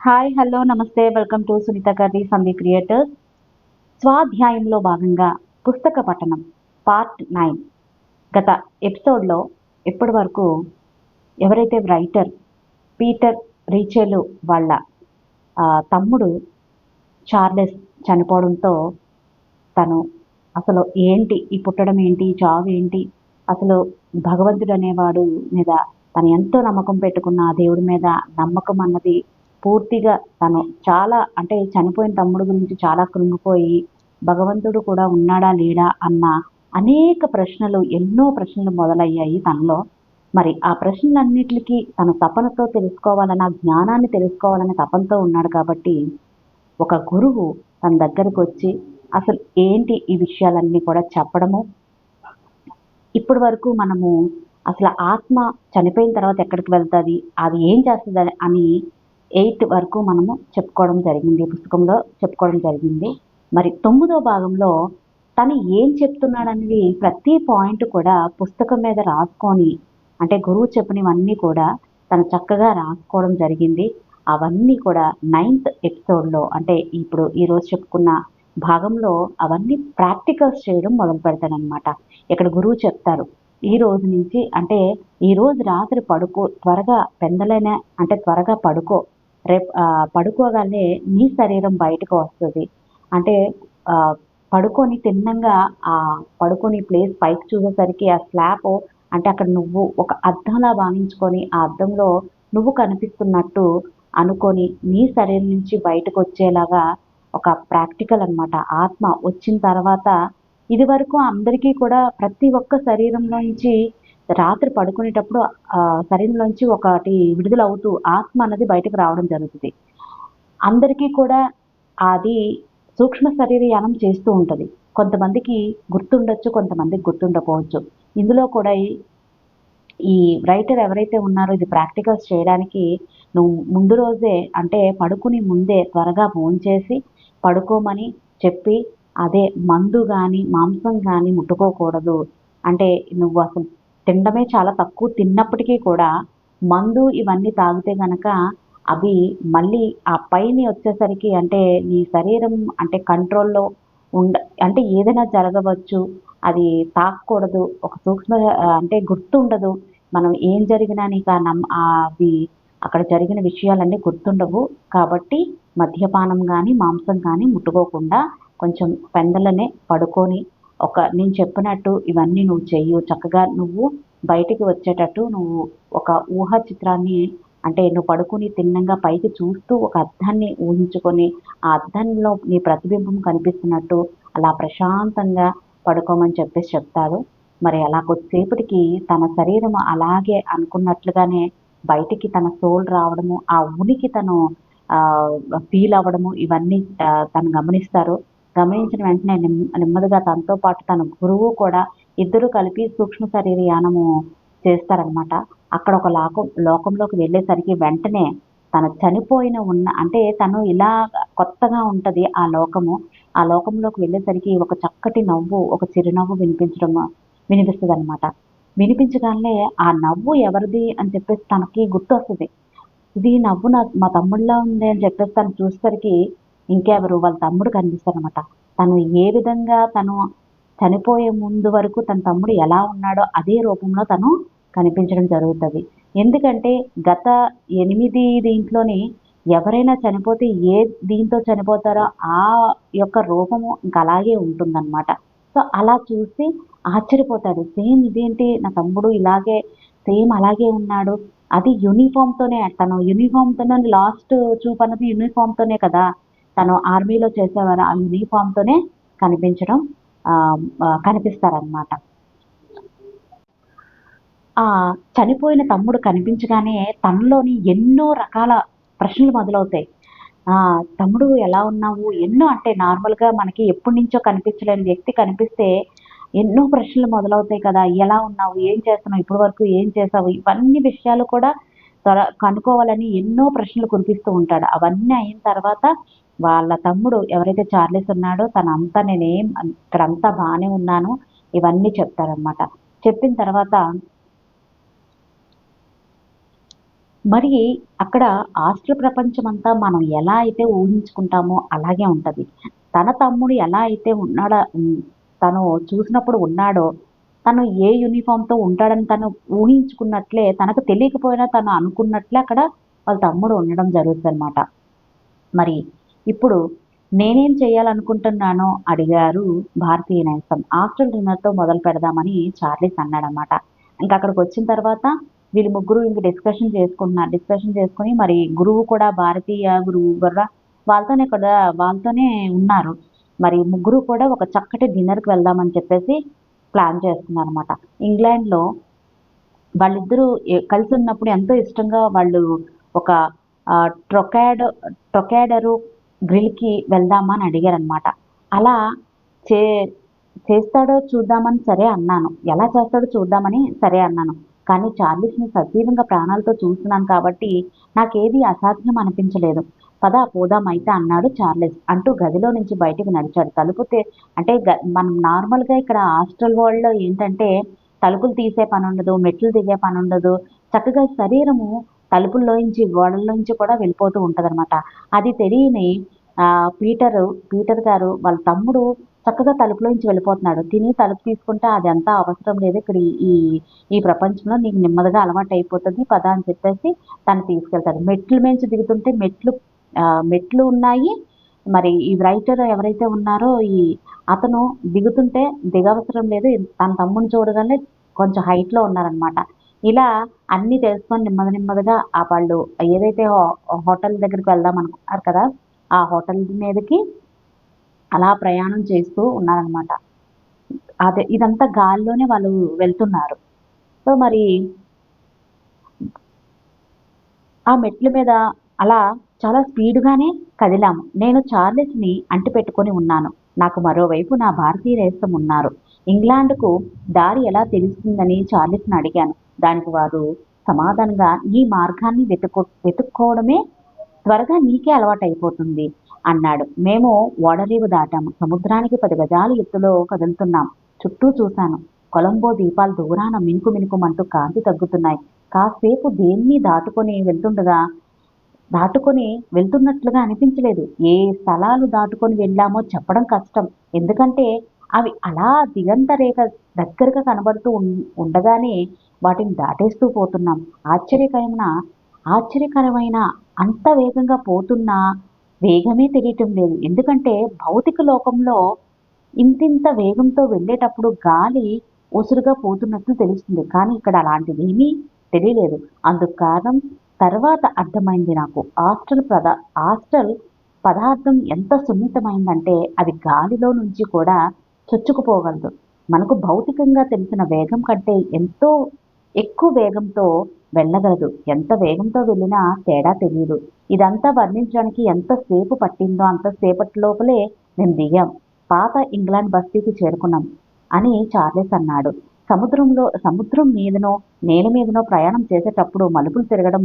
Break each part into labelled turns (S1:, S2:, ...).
S1: Hi, hello, నమస్తే. Welcome to Sunitha curry సంధి creators. స్వాధ్యాయంలో భాగంగా పుస్తక పఠనం పార్ట్ 9. గత ఎపిసోడ్లో ఇప్పటి వరకు ఎవరైతే రైటర్ పీటర్ రీచెలు వాళ్ళ తమ్ముడు చార్లెస్ చనిపోవడంతో తను అసలు ఏంటి, ఈ పుట్టడం ఏంటి, ఈ చావు ఏంటి, అసలు భగవంతుడు అనేవాడు మీద తను ఎంతో నమ్మకం పెట్టుకున్న ఆ దేవుడి మీద నమ్మకం అన్నది పూర్తిగా తను చాలా అంటే చనిపోయిన తమ్ముడు గురించి చాలా కృంగిపోయి భగవంతుడు కూడా ఉన్నాడా లేడా అన్న అనేక ప్రశ్నలు, ఎన్నో ప్రశ్నలు మొదలయ్యాయి తనలో. మరి ఆ ప్రశ్నలన్నిటికీ తన తపనతో తెలుసుకోవాలన్న జ్ఞానాన్ని తెలుసుకోవాలనే తపనతో ఉన్నాడు కాబట్టి ఒక గురువు తన దగ్గరకు వచ్చి అసలు ఏంటి ఈ విషయాలన్నీ కూడా చెప్పడము. ఇప్పటి వరకు మనము అసలు ఆత్మ చనిపోయిన తర్వాత ఎక్కడికి వెళ్తుంది, అది ఏం చేస్తుంది అని 8 వరకు మనము చెప్పుకోవడం జరిగింది, పుస్తకంలో చెప్పుకోవడం జరిగింది. మరి 9వ భాగంలో తను ఏం చెప్తున్నాడనేది ప్రతి పాయింట్ కూడా పుస్తకం మీద రాసుకొని, అంటే గురువు చెప్పినవన్నీ కూడా తను చక్కగా రాసుకోవడం జరిగింది. అవన్నీ కూడా 9th ఎపిసోడ్లో అంటే ఇప్పుడు ఈరోజు చెప్పుకున్న భాగంలో అవన్నీ ప్రాక్టికల్స్ చేయడం మొదలు పెడతాడనమాట. ఇక్కడ గురువు చెప్తారు, ఈ రోజు నుంచి అంటే ఈ రోజు రాత్రి త్వరగా పెందలైన అంటే త్వరగా పడుకో, రేపు పడుకోగానే నీ శరీరం బయటకు వస్తుంది. అంటే పడుకొని తిన్నంగా పడుకొని ప్లేస్ పైకి చూసేసరికి ఆ స్లాబ్ అంటే అక్కడ నువ్వు ఒక అద్దంలా భావించుకొని ఆ అద్దంలో నువ్వు కనిపిస్తున్నట్టు అనుకొని నీ శరీరం నుంచి బయటకు వచ్చేలాగా ఒక ప్రాక్టికల్ అనమాట. ఆత్మ వచ్చిన తర్వాత ఇది వరకు అందరికీ కూడా ప్రతి ఒక్క శరీరంలోంచి రాత్రి పడుకునేటప్పుడు శరీరంలోంచి ఒకటి విడుదలవుతూ ఆత్మ అన్నది బయటకు రావడం జరుగుతుంది. అందరికీ కూడా అది సూక్ష్మ శరీరయానం చేస్తూ ఉంటుంది. కొంతమందికి గుర్తుండొచ్చు, కొంతమందికి గుర్తుండకపోవచ్చు. ఇందులో కూడా ఈ రైటర్ ఎవరైతే ఉన్నారో ఇది ప్రాక్టికల్స్ చేయడానికి నువ్వు ముందు రోజే అంటే పడుకుని ముందే త్వరగా భోంచేసి పడుకోమని చెప్పి, అదే మందు కానీ మాంసం కానీ ముట్టుకోకూడదు. అంటే నువ్వు అసలు తినడమే చాలా తక్కువ తిన్నప్పటికీ కూడా మందు ఇవన్నీ తాగితే కనుక అవి మళ్ళీ ఆ పైన వచ్చేసరికి అంటే నీ శరీరం అంటే కంట్రోల్లో అంటే ఏదైనా జరగవచ్చు. అది తాకూడదు. ఒక సూక్ష్మ అంటే గుర్తుండదు. మనం ఏం జరిగినా నీకు అవి అక్కడ జరిగిన విషయాలన్నీ గుర్తుండవు. కాబట్టి మద్యపానం కానీ మాంసం కానీ ముట్టుకోకుండా కొంచెం పెందలనే పడుకొని నేను చెప్పినట్టు ఇవన్నీ నువ్వు చెయ్యు. చక్కగా నువ్వు బయటికి వచ్చేటట్టు నువ్వు ఒక ఊహా చిత్రాన్ని అంటే నువ్వు పడుకుని తిన్నంగా పైకి చూస్తూ ఒక అద్దాన్ని ఊహించుకొని ఆ అద్దంలో నీ ప్రతిబింబం కనిపిస్తున్నట్టు అలా ప్రశాంతంగా పడుకోమని చెప్పేసి చెప్తాడు. మరి అలా కొద్దిసేపటికి తన శరీరం అలాగే అనుకున్నట్లుగానే బయటికి తన సోల్ రావడము, ఆ ఉనికి తను ఫీల్ అవ్వడము ఇవన్నీ తను గమనిస్తారు. గమనించిన వెంటనే నెమ్మదిగా తనతో పాటు తన గురువు కూడా ఇద్దరు కలిపి సూక్ష్మ శరీర యానము చేస్తారనమాట. అక్కడ ఒక లోకంలోకి వెళ్ళేసరికి వెంటనే తను చనిపోయిన అంటే తను ఇలా కొత్తగా ఉంటుంది ఆ లోకము. ఆ లోకంలోకి వెళ్ళేసరికి ఒక చక్కటి నవ్వు, ఒక చిరునవ్వు వినిపిస్తుంది అనమాట. వినిపించగానే ఆ నవ్వు ఎవరిది అని చెప్పేసి తనకి గుర్తొస్తుంది. ఇది నవ్వు మా తమ్ముడిలా ఉంది అని చెప్పేసి తను చూసేసరికి ఇంకెవరు వాళ్ళ తమ్ముడు కనిపిస్తారనమాట. తను ఏ విధంగా తను చనిపోయే ముందు వరకు తన తమ్ముడు ఎలా ఉన్నాడో అదే రూపంలో తను కనిపించడం జరుగుతుంది. ఎందుకంటే గత 8 దీంట్లోని ఎవరైనా చనిపోతే ఏ దీంతో చనిపోతారో ఆ యొక్క రూపము ఇంక అలాగే ఉంటుందన్నమాట. సో అలా చూసి ఆశ్చర్యపోతాడు. సేమ్ ఇదేంటి నా తమ్ముడు ఇలాగే సేమ్ అలాగే ఉన్నాడు. అది యూనిఫామ్‌తోనే తను యూనిఫామ్‌తోనే లాస్ట్ చూపు అన్నది యూనిఫామ్‌తోనే కదా! తను ఆర్మీలో చేసేవారు. ఆ యూనిఫామ్‌తోనే కనిపించడం కనిపిస్తారనమాట. చనిపోయిన తమ్ముడు కనిపించగానే తనలోని ఎన్నో రకాల ప్రశ్నలు మొదలవుతాయి. తమ్ముడు ఎలా ఉన్నావు? ఎన్నో అంటే నార్మల్‌గా మనకి ఎప్పటినుంచో కనిపించలేని వ్యక్తి కనిపిస్తే ఎన్నో ప్రశ్నలు మొదలవుతాయి కదా! ఎలా ఉన్నావు? ఏం చేస్తున్నావు? ఇప్పటి వరకు ఏం చేసావు? ఇవన్నీ విషయాలు కూడా కనుక్కోవాలని ఎన్నో ప్రశ్నలు కురిపిస్తూ ఉంటాడు. అవన్నీ అయిన తర్వాత వాళ్ళ తమ్ముడు ఎవరైతే చార్లెస్ ఉన్నాడో తనంతా ఇక్కడంతా బానే ఉన్నాను ఇవన్నీ చెప్తారనమాట. చెప్పిన తర్వాత మరి అక్కడ హాస్టల్ ప్రపంచం అంతా మనం ఎలా అయితే ఊహించుకుంటామో అలాగే ఉంటది. తన తమ్ముడు ఎలా అయితే తను చూసినప్పుడు ఉన్నాడో, తను ఏ యూనిఫామ్‌తో ఉంటాడని తను ఊహించుకున్నట్లే, తనకు తెలియకపోయినా తను అనుకున్నట్లే అక్కడ వాళ్ళ తమ్ముడు ఉండడం జరుగుతదనమాట. మరి ఇప్పుడు నేనేం చేయాలనుకుంటున్నానో అడిగారు భారతీయ నేస్తం. హాస్టల్ డిన్నర్‌తో మొదలు పెడదామని చార్లీస్ అన్నాడనమాట. ఇంక అక్కడికొచ్చిన తర్వాత వీళ్ళు ముగ్గురు ఇంక డిస్కషన్ చేసుకుంటున్నారు. డిస్కషన్ చేసుకొని మరి గురువు కూడా భారతీయ గురువు కూడా వాళ్ళతోనే ఉన్నారు. మరి ముగ్గురు కూడా ఒక చక్కటి డిన్నర్‌కి వెళ్దామని చెప్పేసి ప్లాన్ చేస్తున్నారనమాట. ఇంగ్లాండ్‌లో వాళ్ళిద్దరూ కలిసున్నప్పుడు ఎంతో ఇష్టంగా వాళ్ళు ఒక ఆహ్, ట్రొకాడో ట్రొకాడరో గ్రిల్‌కి వెళ్దామా అని అడిగారనమాట. అలా చే చేస్తాడో చూద్దామని సరే అన్నాను. ఎలా చేస్తాడో చూద్దామని సరే అన్నాను. కానీ చార్లీస్‌ని సజీవంగా ప్రాణాలతో చూస్తున్నాను కాబట్టి నాకేది అసాధ్యం అనిపించలేదు. పద పోదాం అయితే అన్నాడు చార్లీస్. అంటూ గదిలో నుంచి బయటికి నడిచాడు. అంటే మనం నార్మల్‌గా ఇక్కడ హాస్టల్ వరల్డ్‌లో ఏంటంటే తలుపులు తీసే పనుండదు, మెట్లు దిగే పనుండదు. చక్కగా శరీరము తలుపుల్లోంచి, గోడల్లోంచి కూడా వెళ్ళిపోతూ ఉంటదనమాట. అది తెలియని పీటర్ గారు వాళ్ళ తమ్ముడు చక్కగా తలుపులోంచి వెళ్ళిపోతున్నాడు. తిని తలుపు తీసుకుంటే అదంతా అవసరం లేదు. ఇక్కడ ఈ ఈ ప్రపంచంలో నీకు నెమ్మదిగా అలవాటయిపోతది. పద అని చెప్పేసి తను తీసుకెళ్తాడు. మెట్ల మించి దిగుతుంటే మెట్లు ఉన్నాయి. మరి ఈ రైటర్ ఎవరైతే ఉన్నారో అతను దిగుతుంటే దిగవసరం లేదు. తన తమ్ముడిని చూడగానే కొంచెం హైట్‌లో ఉన్నారనమాట. ఇలా అన్నీ తెలుసుకొని నెమ్మదిగా వాళ్ళు ఏదైతే హోటల్ దగ్గరికి వెళ్దాం అనుకున్నారు కదా! ఆ హోటల్ మీదకి అలా ప్రయాణం చేస్తూ ఉన్నారనమాట. అదే ఇదంతా గాల్లోనే వాళ్ళు వెళ్తున్నారు. సో, మరి ఆ మెట్ల మీద అలా చాలా స్పీడ్‌గానే కదిలాము. నేను చార్లెస్‌ని అంటిపెట్టుకొని ఉన్నాను. నాకు మరోవైపు నా భారతీయ నేస్తం ఉన్నారు. ఇంగ్లాండ్‌కు దారి ఎలా తెలుస్తుందని చార్లెస్‌ని అడిగాను. దానికి వారు సమాధానంగా "నీ మార్గాన్ని వెతుక్కోవడమే త్వరగా నీకే అలవాటయిపోతుంది" అన్నాడు. మేము ఓడరేవు దాటాము. సముద్రానికి 10 గజాల ఎత్తులో కదులుతున్నాం. చుట్టూ చూశాను. కొలంబో దీపాలు దూరాన మినుకుమంటూ కాంతి తగ్గుతున్నాయి. కాసేపు దేన్నీ దాటుకొని వెళ్తున్నట్లుగా అనిపించలేదు. ఏ స్థలాలు దాటుకొని వెళ్ళామో చెప్పడం కష్టం. ఎందుకంటే అవి అలా దిగంత రేఖ దగ్గరగా కనబడుతూ ఉండగానే వాటిని దాటేస్తూ పోతున్నాం. ఆశ్చర్యకరమైన అంత వేగంగా పోతున్న వేగమే తెలియటం లేదు. ఎందుకంటే భౌతిక లోకంలో ఇంతింత వేగంతో వెళ్ళేటప్పుడు గాలి ఒసురుగా పోతున్నట్లు తెలుస్తుంది. కానీ ఇక్కడ అలాంటిదేమీ తెలియలేదు. అందుకు కారణం తర్వాత అర్థమైంది నాకు. హాస్టల్ పదార్థం ఎంత సున్నితమైందంటే అది గాలిలో నుంచి కూడా చొచ్చుకుపోగలదు. మనకు భౌతికంగా తెలిసిన వేగం కంటే ఎంతో ఎక్కువ వేగంతో వెళ్ళగలదు. ఎంత వేగంతో వెళ్ళినా తేడా తెలీదు. ఇదంతా వర్ణించడానికి ఎంతసేపు పట్టిందో అంతసేపటి లోపలే మేము దిగాం. పాత ఇంగ్లాండ్ బస్తీకి చేరుకున్నాం అని చార్లెస్ అన్నాడు. సముద్రం మీదనో, నేల మీదనో ప్రయాణం చేసేటప్పుడు మలుపులు తిరగడం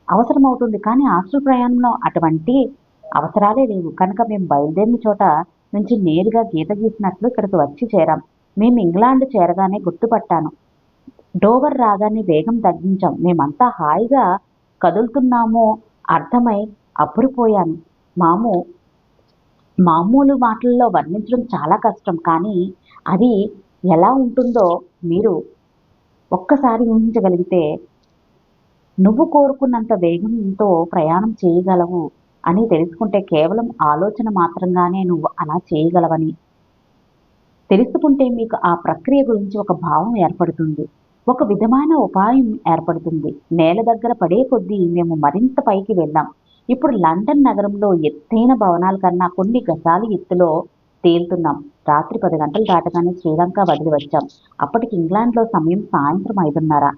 S1: అవసరమవుతుంది. కానీ హాస్టల్ ప్రయాణంలో అటువంటి అవసరాలే లేవు. కనుక మేము బయలుదేరిన చోట నుంచి నేరుగా గీత గీసినట్లు ఇక్కడికి వచ్చి చేరాం. మేము ఇంగ్లాండ్ చేరగానే గుర్తుపట్టాను. డోవర్ రాగానే వేగం తగ్గించాం. మేమంతా హాయిగా కదులుతున్నామో అర్థమై అబ్బురిపోయాను. మాము మామూలు మాటల్లో వర్ణించడం చాలా కష్టం. కానీ అది ఎలా ఉంటుందో మీరు ఒక్కసారి ఊహించగలిగితే నువ్వు కోరుకున్నంత వేగంతో ప్రయాణం చేయగలవు అని తెలుసుకుంటే కేవలం ఆలోచన మాత్రంగానే నువ్వు అలా చేయగలవని తెలుసుకుంటే మీకు ఆ ప్రక్రియ గురించి ఒక భావం ఏర్పడుతుంది. ఒక విధమైన ఉపాయం ఏర్పడుతుంది. నేల దగ్గర పడే కొద్దీ మేము మరింత పైకి వెళ్ళాం. ఇప్పుడు లండన్ నగరంలో ఎత్తైన భవనాల కన్నా కొన్ని గజాల ఎత్తులో తేలుతున్నాం. రాత్రి 10 గంటలు దాటగానే శ్రీలంక వదిలి వచ్చాం. అప్పటికి ఇంగ్లాండ్‌లో సమయం సాయంత్రం 5:30.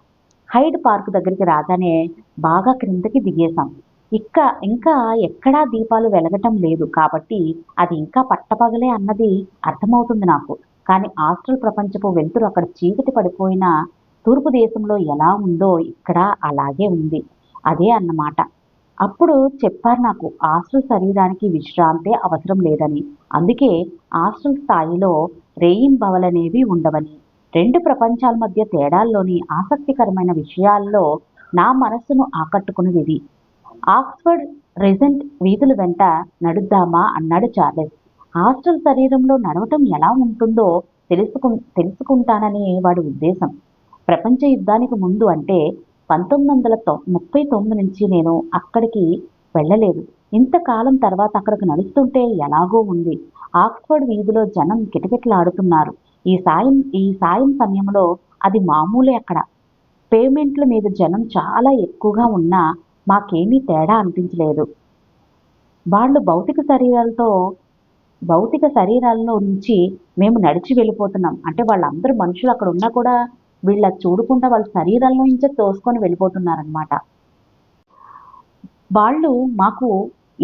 S1: హైడ్ పార్క్ దగ్గరికి రాగానే బాగా క్రిందకి దిగేశాం. ఇంకా ఎక్కడా దీపాలు వెలగటం లేదు కాబట్టి అది ఇంకా పట్టపగలే అన్నది అర్థమవుతుంది నాకు. కానీ హాస్టల్ ప్రపంచపు వెలుతురు అక్కడ చీకటి పడిపోయిన తూర్పు దేశంలో ఎలా ఉందో ఇక్కడ అలాగే ఉంది. అదే అన్నమాట. అప్పుడు చెప్పారు నాకు హాస్టల్ శరీరానికి విశ్రాంతే అవసరం లేదని. అందుకే హాస్టల్ స్థాయిలో రేయింబవలనేవి ఉండవని. రెండు ప్రపంచాల మధ్య తేడాల్లోని ఆసక్తికరమైన విషయాల్లో నా మనస్సును ఆకట్టుకున్నది ఇది. ఆక్స్ఫర్డ్ రెజెంట్ వీధుల వెంట నడుద్దామా అన్నాడు చార్లెస్. హాస్టల్ శరీరంలో నడవటం ఎలా ఉంటుందో తెలుసుకుంటానని వాడి ఉద్దేశం. ప్రపంచ యుద్ధానికి ముందు అంటే 1939 నుంచి నేను అక్కడికి వెళ్ళలేదు. ఇంతకాలం తర్వాత అక్కడికి నడుస్తుంటే ఎలాగో ఉంది. ఆక్స్ఫర్డ్ వీధిలో జనం కిటకిటలాడుతున్నారు. ఈ సాయం సమయంలో అది మామూలే అక్కడ. పేమెంట్ల మీద జనం చాలా ఎక్కువగా ఉన్నా మాకేమీ తేడా అనిపించలేదు. వాళ్ళు భౌతిక శరీరాల్లో నుంచి మేము నడిచి వెళ్ళిపోతున్నాం. అంటే వాళ్ళందరూ మనుషులు అక్కడ ఉన్నా కూడా వీళ్ళ చూడకుండా వాళ్ళ శరీరాల్లో నుంచే తోసుకొని వెళ్ళిపోతున్నారనమాట. వాళ్ళు మాకు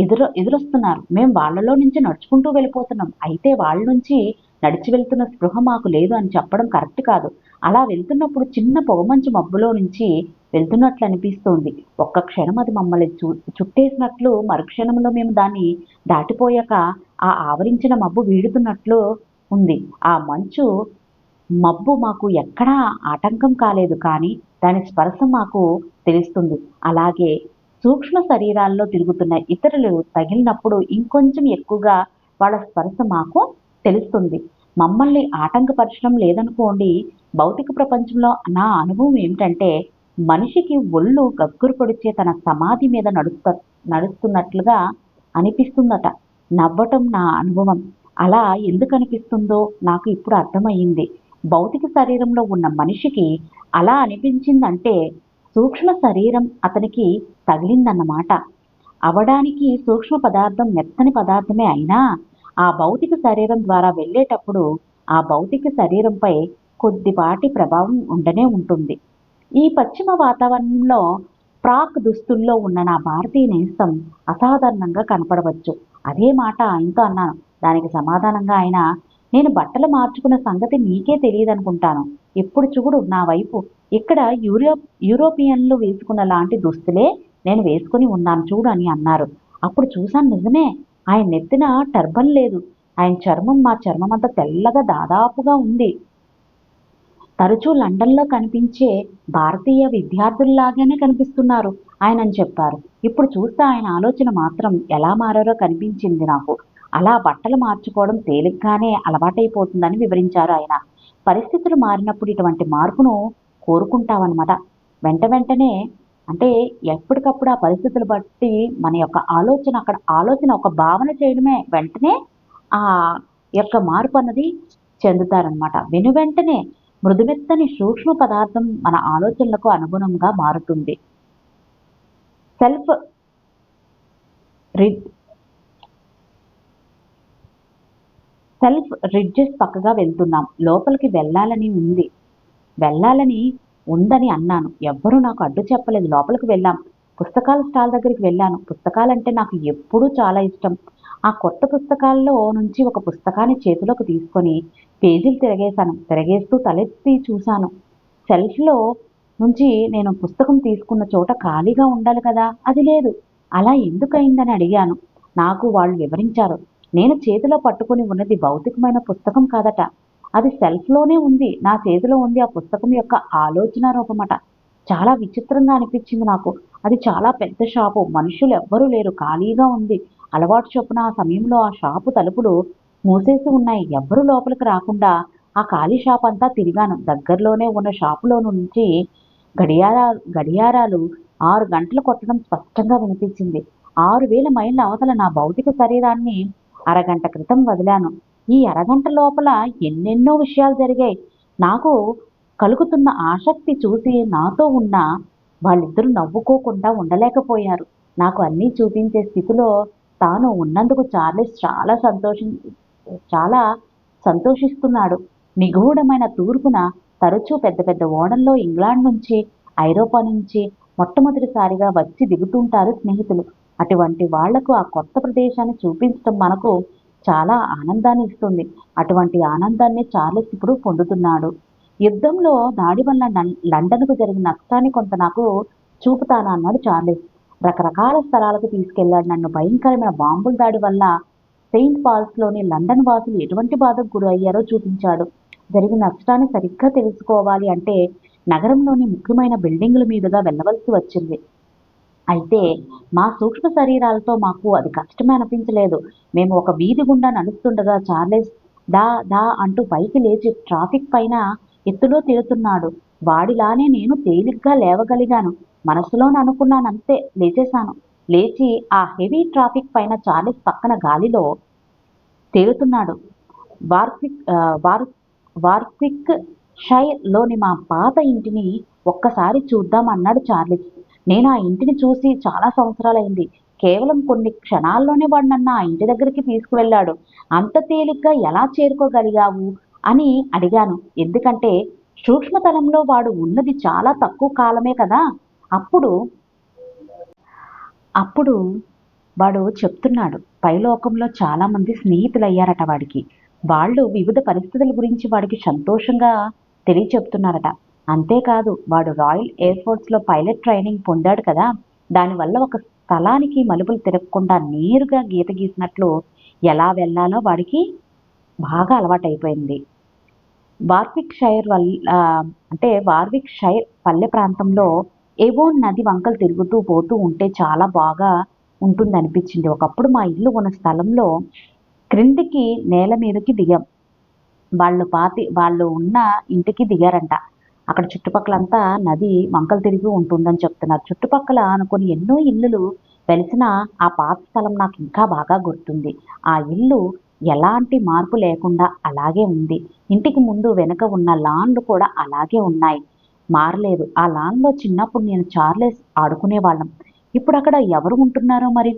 S1: ఎదురొస్తున్నారు. మేము వాళ్ళలో నుంచి నడుచుకుంటూ వెళ్ళిపోతున్నాం. అయితే వాళ్ళ నుంచి నడిచి వెళ్తున్న స్పృహ మాకు లేదు అని చెప్పడం కరెక్ట్ కాదు. అలా వెళ్తున్నప్పుడు చిన్న పొగమంచు మబ్బులో నుంచి వెళ్తున్నట్లు అనిపిస్తోంది. ఒక్క క్షణం అది మమ్మల్ని చుట్టేసినట్లు, మరుక్షణంలో మేము దాన్ని దాటిపోయాక ఆ ఆవరించిన మబ్బు వీడుతున్నట్లు ఉంది. ఆ మంచు మబ్బు మాకు ఎక్కడా ఆటంకం కాలేదు, కానీ దాని స్పర్శ మాకు తెలుస్తుంది. అలాగే సూక్ష్మ శరీరాల్లో తిరుగుతున్న ఇతరులు తగిలినప్పుడు ఇంకొంచెం ఎక్కువగా వాళ్ళ స్పర్శ మాకు తెలుస్తుంది. మమ్మల్ని ఆటంకపరచడం లేదనుకోండి. భౌతిక ప్రపంచంలో నా అనుభవం ఏమిటంటే, మనిషికి ఒళ్ళు గగ్గురు పొడిచే తన సమాధి మీద నడుస్తున్నట్లుగా అనిపిస్తుందట. నవ్వటం నా అనుభవం. అలా ఎందుకు అనిపిస్తుందో నాకు ఇప్పుడు అర్థమయ్యింది. భౌతిక శరీరంలో ఉన్న మనిషికి అలా అనిపించిందంటే సూక్ష్మ శరీరం అతనికి తగిలిందన్నమాట. అవడానికి సూక్ష్మ పదార్థం మెత్తని పదార్థమే అయినా ఆ భౌతిక శరీరం ద్వారా వెళ్ళేటప్పుడు ఆ భౌతిక శరీరంపై కొద్దిపాటి ప్రభావం ఉండనే ఉంటుంది. ఈ పశ్చిమ వాతావరణంలో ప్రాక్ దుస్తుల్లో ఉన్న నా భారతీయ నేస్తం అసాధారణంగా కనపడవచ్చు. అదే మాట ఆయనతో అన్నాను. దానికి సమాధానంగా ఆయన, నేను బట్టలు మార్చుకున్న సంగతి నీకే తెలియదనుకుంటాను. ఇప్పుడు చూడు నా వైపు. ఇక్కడ యూరోపియన్లు వేసుకున్న లాంటి దుస్తులే నేను వేసుకుని ఉన్నాను చూడు అని అన్నారు. అప్పుడు చూశాను, నిజమే. ఆయన నెత్తిన టర్బన్ లేదు. ఆయన చర్మం మా చర్మం అంతా తెల్లగా దాదాపుగా ఉంది. తరచూ లండన్లో కనిపించే భారతీయ విద్యార్థుల్లాగానే కనిపిస్తున్నారు ఆయన అని చెప్పారు. ఇప్పుడు చూస్తే ఆయన ఆలోచన మాత్రం ఎలా మారారో కనిపించింది నాకు. అలా బట్టలు మార్చుకోవడం తేలిగ్గానే అలవాటైపోతుందని వివరించారు ఆయన. పరిస్థితులు మారినప్పుడు ఇటువంటి మార్పును కోరుకుంటామన్నమాట. వెంటనే అంటే ఎప్పటికప్పుడు ఆ పరిస్థితులు బట్టి మన యొక్క ఆలోచన ఒక భావన చేయడమే వెంటనే ఆ యొక్క మార్పు అన్నది చెందుతారనమాట. వెంటనే మృదుమెత్తని సూక్ష్మ పదార్థం మన ఆలోచనలకు అనుగుణంగా మారుతుంది. సెల్ఫ్ రిడ్జెస్ పక్కగా వెళ్తున్నాం. లోపలికి వెళ్ళాలని ఉందని అన్నాను. ఎవ్వరూ నాకు అడ్డు చెప్పలేదు. లోపలికి వెళ్ళాం. పుస్తకాల స్టాల్ దగ్గరికి వెళ్ళాను. పుస్తకాలంటే నాకు ఎప్పుడూ చాలా ఇష్టం. ఆ కొత్త పుస్తకాల్లో నుంచి ఒక పుస్తకాన్ని చేతిలోకి తీసుకొని పేజీలు తిరగేస్తూ తలెత్తి చూశాను. సెల్ఫ్లో నుంచి నేను పుస్తకం తీసుకున్న చోట ఖాళీగా ఉండాలి కదా, అది లేదు. అలా ఎందుకయిందని అడిగాను. నాకు వాళ్ళు వివరించారు. నేను చేతిలో పట్టుకుని ఉన్నది భౌతికమైన పుస్తకం కాదట. అది సెల్ఫ్లోనే ఉంది. నా చేతిలో ఉంది ఆ పుస్తకం యొక్క ఆలోచన రూపమట. చాలా విచిత్రంగా అనిపించింది నాకు. అది చాలా పెద్ద షాపు. మనుషులు ఎవ్వరూ లేరు. ఖాళీగా ఉంది. అలవాటు చొప్పున ఆ సమయంలో ఆ షాపు తలుపులు మూసేసి ఉన్నాయి. ఎవ్వరూ లోపలికి రాకుండా ఆ ఖాళీ షాప్ అంతా తిరిగాను. దగ్గరలోనే ఉన్న షాపులో నుంచి గడియారాలు 6 గంటలు కొట్టడం స్పష్టంగా వినిపించింది. 6000 మైళ్ళ అవతల నా భౌతిక శరీరాన్ని అరగంట క్రితం వదిలాను. ఈ అరగంట లోపల ఎన్నెన్నో విషయాలు జరిగాయి. నాకు కలుగుతున్న ఆసక్తి చూసి నాతో ఉన్న వాళ్ళిద్దరూ నవ్వుకోకుండా ఉండలేకపోయారు. నాకు అన్నీ చూపించే స్థితిలో తాను ఉన్నందుకు చార్లెస్ చాలా సంతోషిస్తున్నాడు. నిగూఢమైన తూర్పున తరచూ పెద్ద పెద్ద ఓడల్లో ఇంగ్లాండ్ నుంచి, ఐరోపా నుంచి మొట్టమొదటిసారిగా వచ్చి దిగుతుంటారు స్నేహితులు. అటువంటి వాళ్లకు ఆ కొత్త ప్రదేశాన్ని చూపించడం మనకు చాలా ఆనందాన్ని ఇస్తుంది. అటువంటి ఆనందాన్ని చార్లెస్ ఇప్పుడు పొందుతున్నాడు. యుద్ధంలో దాడి వల్ల లండన్కు జరిగిన నష్టాన్ని కొంత నాకు చూపుతాను అన్నాడు చార్లెస్. రకరకాల స్థలాలకు తీసుకెళ్లాడు నన్ను. భయంకరమైన బాంబుల దాడి వల్ల సెయింట్ పాల్స్లోని లండన్ వాసులు ఎటువంటి బాధకు గురి అయ్యారో చూపించాడు. జరిగిన నష్టాన్ని సరిగ్గా తెలుసుకోవాలి అంటే నగరంలోని ముఖ్యమైన బిల్డింగుల మీదుగా వెళ్ళవలసి వచ్చింది. అయితే మా సూక్ష్మ శరీరాలతో మాకు అది కష్టమే అనిపించలేదు. మేము ఒక వీధి గుండా నడుస్తుండగా చార్లెస్ దా దా అంటూ పైకి లేచి ట్రాఫిక్ పైన ఎత్తులో తిరుగుతున్నాడు. వాడిలానే నేను తేలిగ్గా లేవగలిగాను. మనసులోనే అనుకున్నానంతే, లేచేశాను. లేచి ఆ హెవీ ట్రాఫిక్ పైన చార్లెస్ పక్కన గాలిలో తేలుతున్నాడు. వార్క్విక్ వార్ వార్క్విక్ షైర్ లోని మా పాత ఇంటిని ఒక్కసారి చూద్దాం అన్నాడు చార్లెస్. నేను ఆ ఇంటిని చూసి చాలా సంవత్సరాలైంది. కేవలం కొన్ని క్షణాల్లోనే వాడు నన్ను ఆ ఇంటి దగ్గరికి తీసుకువెళ్ళాడు. అంత తేలిగ్గా ఎలా చేరుకోగలిగావు అని అడిగాను. ఎందుకంటే సూక్ష్మతలంలో వాడు ఉన్నది చాలా తక్కువ కాలమే కదా. అప్పుడు అప్పుడు వాడు చెప్తున్నాడు, పైలోకంలో చాలా మంది స్నేహితులయ్యారట వాడికి. వాళ్ళు వివిధ పరిస్థితుల గురించి వాడికి సంతోషంగా తెలియచెప్తున్నారట. అంతేకాదు, వాడు రాయల్ ఎయిర్ ఫోర్స్లో పైలట్ ట్రైనింగ్ పొందాడు కదా. దానివల్ల ఒక స్థలానికి మలుపులు తిరగకుండా నేరుగా గీత గీసినట్లు ఎలా వెళ్ళాలో వాడికి బాగా అలవాటైపోయింది. వార్విక్ షైర్ వార్విక్ షైర్ పల్లె ప్రాంతంలో ఏవోన్ నది వంకలు తిరుగుతూ పోతూ ఉంటే చాలా బాగా ఉంటుందనిపించింది. ఒకప్పుడు మా ఇల్లు ఉన్న స్థలంలో క్రిందికి నేల మీదకి దిగాం. వాళ్ళు ఉన్న ఇంటికి దిగారంట. అక్కడ చుట్టుపక్కలంతా నది వంకలు తిరిగి ఉంటుందని చెప్తున్నారు. చుట్టుపక్కల అనుకుని ఎన్నో ఇల్లులు వెలిసిన ఆ పాత స్థలం నాకు ఇంకా బాగా గుర్తుంది. ఆ ఇల్లు ఎలాంటి మార్పు లేకుండా అలాగే ఉంది. ఇంటికి ముందు వెనుక ఉన్న లాన్లు కూడా అలాగే ఉన్నాయి, మారలేదు. ఆ లాన్లో చిన్నప్పుడు నేను చార్లెస్ ఆడుకునేవాళ్ళం. ఇప్పుడు అక్కడ ఎవరు ఉంటున్నారో మరి.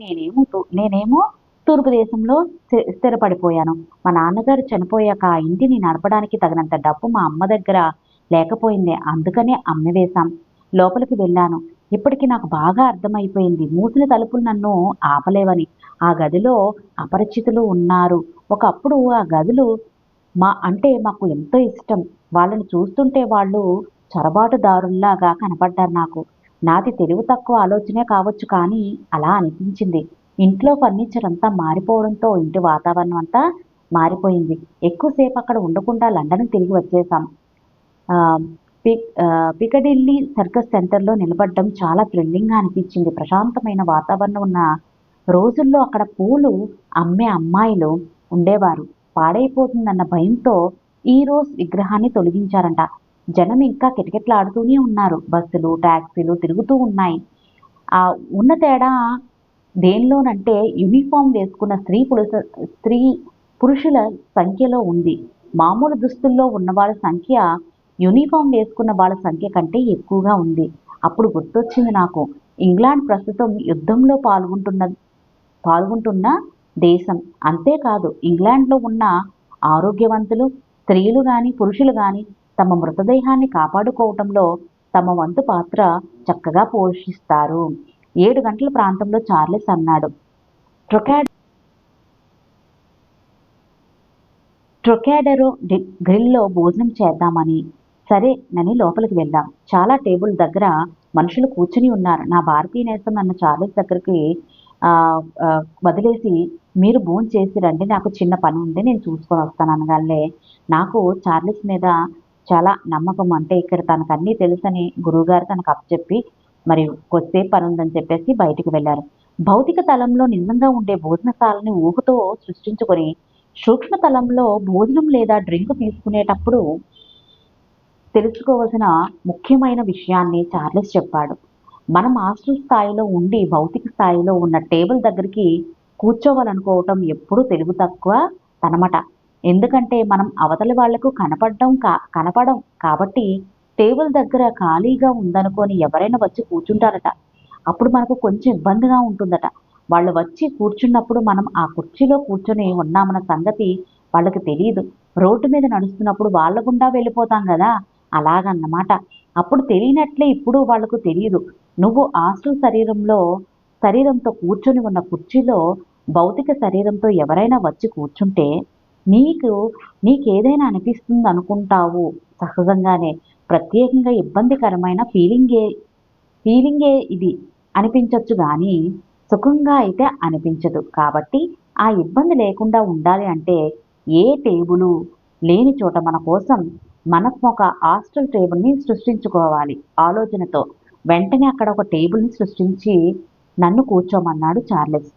S1: నేనేమో తూర్పు దేశంలో స్థిరపడిపోయాను. మా నాన్నగారు చనిపోయాక ఆ ఇంటిని నడపడానికి తగినంత డబ్బు మా అమ్మ దగ్గర లేకపోయింది. అందుకనే అమ్మివేశాం. లోపలికి వెళ్ళాను. ఇప్పటికి నాకు బాగా అర్థమైపోయింది, మూసిన తలుపులు నన్ను ఆపలేవని. ఆ గదిలో అపరిచితులు ఉన్నారు. ఒకప్పుడు ఆ గదులు మాకు ఎంతో ఇష్టం. వాళ్ళని చూస్తుంటే వాళ్ళు చొరబాటుదారుల్లాగా కనపడ్డారు నాకు. నాది తెలివి తక్కువ ఆలోచనే కావచ్చు, కానీ అలా అనిపించింది. ఇంట్లో ఫర్నిచర్ అంతా మారిపోవడంతో ఇంటి వాతావరణం అంతా మారిపోయింది. ఎక్కువసేపు అక్కడ ఉండకుండా లండన్కి తిరిగి వచ్చేసాం. ఆ, పికడిల్లీ సర్కస్ సెంటర్లో నిలబడడం చాలా థ్రిల్లింగ్గా అనిపించింది. ప్రశాంతమైన వాతావరణం ఉన్న రోజుల్లో అక్కడ పూలు అమ్మే అమ్మాయిలు ఉండేవారు. పాడైపోతుందన్న భయంతో ఈ రోజ్ విగ్రహాన్ని తొలగించారంట. జనం ఇంకా కిటకిటలాడుతూనే ఉన్నారు. బస్సులు, టాక్సీలు తిరుగుతూ ఉన్నాయి. ఆ ఉన్న తేడా దేనిలోనంటే యూనిఫామ్ వేసుకున్న స్త్రీ పురుషుల సంఖ్యలో ఉంది. మామూలు దుస్తుల్లో ఉన్న వాళ్ళ సంఖ్య యూనిఫామ్ వేసుకున్న వాళ్ళ సంఖ్య కంటే ఎక్కువగా ఉంది. అప్పుడు గుర్తొచ్చింది నాకు, ఇంగ్లాండ్ ప్రస్తుతం యుద్ధంలో పాల్గొంటున్న దేశం. అంతేకాదు, ఇంగ్లాండ్లో ఉన్న ఆరోగ్యవంతులు స్త్రీలు కానీ పురుషులు కానీ తమ మృతదేహాన్ని కాపాడుకోవటంలో తమ వంతు పాత్ర చక్కగా పోషిస్తారు. 7 గంటల ప్రాంతంలో చార్లెస్ అన్నాడు. ట్రొకాడెరో గ్రిల్లో భోజనం చేద్దామని. సరేనని లోపలికి వెళ్ళాం. చాలా టేబుల్ దగ్గర మనుషులు కూర్చుని ఉన్నారు. నా భారతీయ నేస్తం నన్ను చార్లెస్ దగ్గరికి వదిలేసి, మీరు చేసి రండి, నాకు చిన్న పని ఉంది, నేను చూసుకొని వస్తాను అనగానే నాకు చార్లెస్ మీద చాలా నమ్మకం. అంటే ఇక్కడ తనకు అన్నీ తెలుసని గురువుగారు తనకు అప్పచెప్పి మరి కొద్దిసేపు పని ఉందని చెప్పేసి బయటికి వెళ్ళారు. భౌతిక తలంలో నిజంగా ఉండే భోజనశాలని ఊహతో సృష్టించుకొని సూక్ష్మ తలంలో భోజనం లేదా డ్రింక్ తీసుకునేటప్పుడు తెలుసుకోవలసిన ముఖ్యమైన విషయాన్ని చార్లెస్ చెప్పాడు. మనం హాస్టల్ స్థాయిలో ఉండి భౌతిక స్థాయిలో ఉన్న టేబుల్ దగ్గరికి కూర్చోవాలనుకోవటం ఎప్పుడూ తెలివి తక్కువ తనమట. ఎందుకంటే మనం అవతలి వాళ్లకు కనపడం కాబట్టి టేబుల్ దగ్గర ఖాళీగా ఉందనుకొని ఎవరైనా వచ్చి కూర్చుంటారట. అప్పుడు మనకు కొంచెం ఇబ్బందిగా ఉంటుందట. వాళ్ళు వచ్చి కూర్చున్నప్పుడు మనం ఆ కుర్చీలో కూర్చొని ఉన్నామన్న సంగతి వాళ్ళకి తెలియదు. రోడ్డు మీద నడుస్తున్నప్పుడు వాళ్ళ గుండా వెళ్ళిపోతాం కదా, అలాగన్నమాట. అప్పుడు తెలియనట్లే ఇప్పుడు వాళ్లకు తెలియదు. నువ్వు హాస్టల్ శరీరంతో కూర్చొని ఉన్న కుర్చీలో భౌతిక శరీరంతో ఎవరైనా వచ్చి కూర్చుంటే నీకేదైనా అనిపిస్తుంది అనుకుంటావు సహజంగానే. ప్రత్యేకంగా ఇబ్బందికరమైన ఫీలింగే ఇది అనిపించవచ్చు కానీ సుఖంగా అయితే అనిపించదు. కాబట్టి ఆ ఇబ్బంది లేకుండా ఉండాలి అంటే ఏ టేబులు లేని చోట మన కోసం మనం ఒక హాస్టల్ టేబుల్ని సృష్టించుకోవాలి ఆలోచనతో. వెంటనే అక్కడ ఒక టేబుల్ని సృష్టించి నన్ను కూర్చోమన్నాడు చార్లెస్.